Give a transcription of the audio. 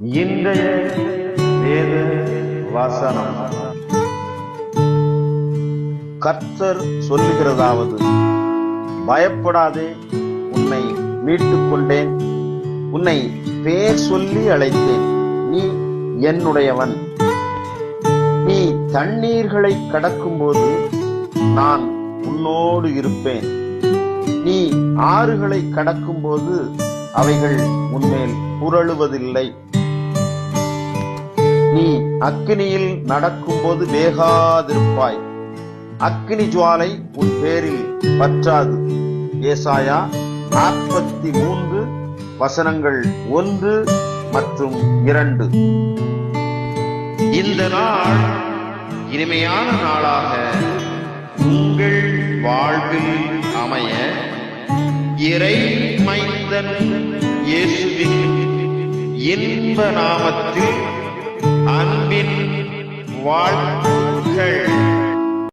இன்றைய வேத வசனம். கர்த்தர் சொல்லுகிறதாவது, பயப்படாதே, உன்னை மீட்டுக் கொண்டேன், உன்னை பேர் சொல்லி அழைத்தேன், நீ என்னுடையவன். நீ தண்ணீர்களை கடக்கும்போது நான் உன்னோடு இருப்பேன், நீ ஆறுகளை கடக்கும்போது அவைகள் உன்மேல் புரளுவதில்லை. நீ அக்கினியில் நடக்கும்போது வேகாதிருப்பாய், அக்கினி ஜுவாலை உன் பேரில் பற்றாது. ஏசாயா 43 வசனங்கள் 1 மற்றும் 2. இந்த நாள் இனிமையான நாளாக உங்கள் வாழ்வில் அமைய இறை மைந்தன் இயேசுவின் இன்ப நாமத்தில் அன்பின் வாழ்த்துக்கள்.